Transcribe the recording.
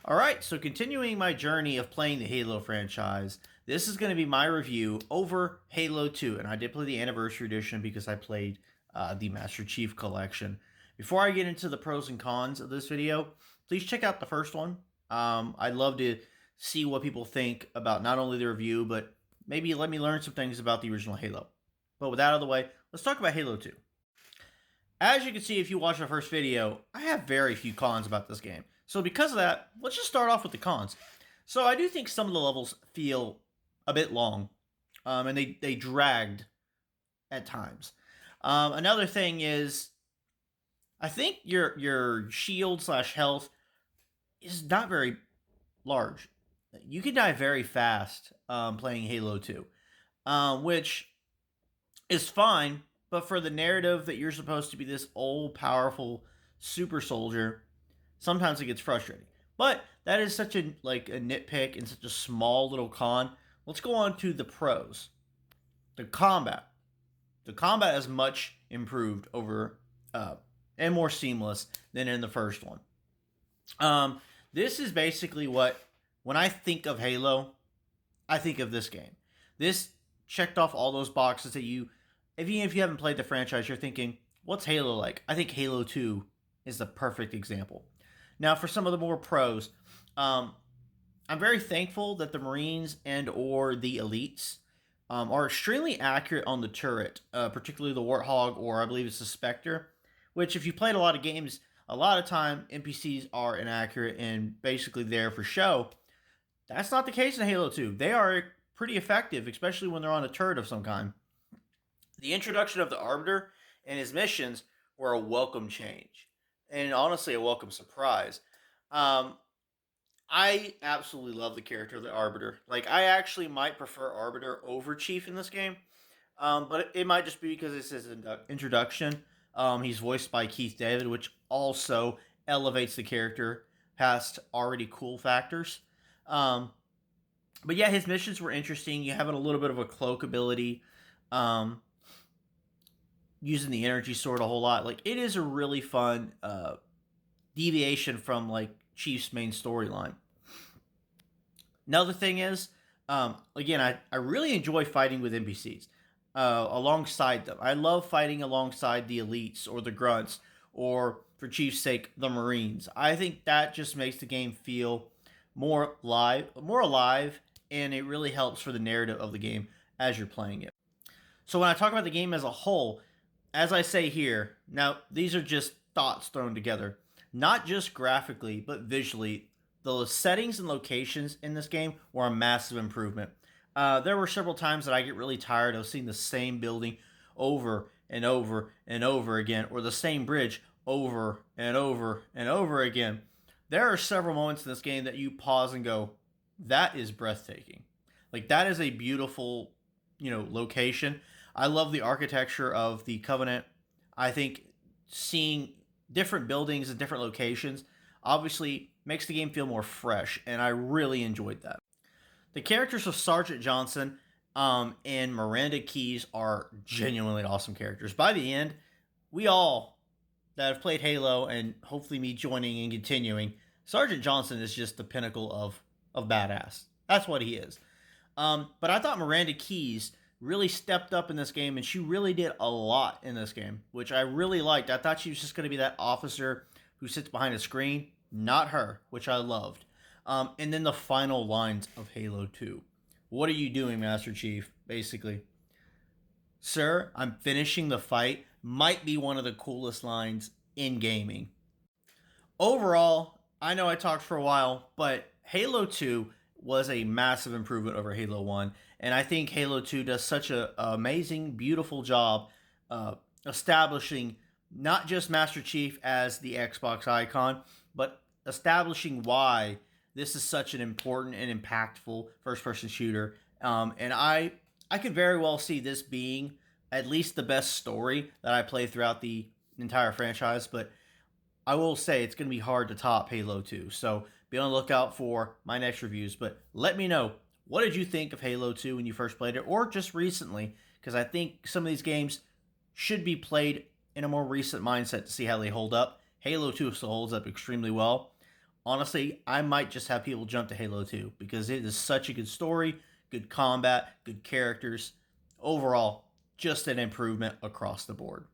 All right, so continuing my journey of playing the Halo franchise, this is going to be my review over Halo 2. And I did play the Anniversary Edition because I played the Master Chief Collection. Before I get into the pros and cons of this video, please check out the first one. I'd love to see what people think about not only the review, but maybe let me learn some things about the original Halo. But with that out of the way, let's talk about Halo 2. As you can see if you watch the first video, I have very few cons about this game. So because of that, let's just start off with the cons. So I do think some of the levels feel a bit long, and they dragged at times. Another thing is, I think your shield slash health is not very large. You can die very fast playing Halo 2, which is fine, but for the narrative that you're supposed to be this old, powerful super soldier, sometimes it gets frustrating. But that is such a nitpick and such a small little con. Let's go on to the pros. The combat. The combat is much improved over and more seamless than in the first one. This is basically when I think of Halo, I think of this game. This checked off all those boxes that even if you haven't played the franchise, you're thinking, what's Halo like? I think Halo 2 is the perfect example. Now, for some of the more pros, I'm very thankful that the Marines and or the Elites are extremely accurate on the turret, particularly the Warthog, or I believe it's the Spectre, which if you played a lot of games, a lot of time NPCs are inaccurate and basically there for show. That's not the case in Halo 2. They are pretty effective, especially when they're on a turret of some kind. The introduction of the Arbiter and his missions were a welcome change, and honestly a welcome surprise. I absolutely love the character of the Arbiter. Like, I actually might prefer Arbiter over Chief in this game, but it might just be because it's his introduction. He's voiced by Keith David, which also elevates the character past already cool factors. But yeah, his missions were interesting. You have a little bit of a cloak ability. Using the energy sword a whole lot. Like, it is a really fun deviation from Chief's main storyline. Another thing is, again, I really enjoy fighting with NPCs alongside them. I love fighting alongside the Elites or the Grunts, or for Chief's sake, the Marines. I think that just makes the game feel more alive, and it really helps for the narrative of the game as you're playing it. So when I talk about the game as a whole, as I say here, now these are just thoughts thrown together. Not just graphically, but visually, the settings and locations in this game were a massive improvement. There were several times that I get really tired of seeing the same building over and over and over again, or the same bridge over and over and over again. There are several moments in this game that you pause and go, that is breathtaking. Like, that is a beautiful, location. I love the architecture of the Covenant. I think seeing different buildings and different locations obviously makes the game feel more fresh, and I really enjoyed that. The characters of Sergeant Johnson and Miranda Keyes are genuinely awesome characters. By the end, we all that have played Halo, and hopefully me joining and continuing, Sergeant Johnson is just the pinnacle of badass. That's what he is. But I thought Miranda Keyes really stepped up in this game, and she really did a lot in this game, which I really liked. I thought she was just going to be that officer who sits behind a screen. Not her, which I loved. And then the final lines of Halo 2. What are you doing, Master Chief? Basically. Sir, I'm finishing the fight. Might be one of the coolest lines in gaming. Overall, I know I talked for a while, but Halo 2 was a massive improvement over Halo 1. And I think Halo 2 does such an amazing, beautiful job establishing not just Master Chief as the Xbox icon, but establishing why this is such an important and impactful first-person shooter. And I could very well see this being at least the best story that I play throughout the entire franchise. But I will say it's going to be hard to top Halo 2. So be on the lookout for my next reviews. But let me know, what did you think of Halo 2 when you first played it, or just recently? Because I think some of these games should be played in a more recent mindset to see how they hold up. Halo 2 still holds up extremely well. honestly, I might just have people jump to Halo 2 because it is such a good story, good combat, good characters. Overall, just an improvement across the board.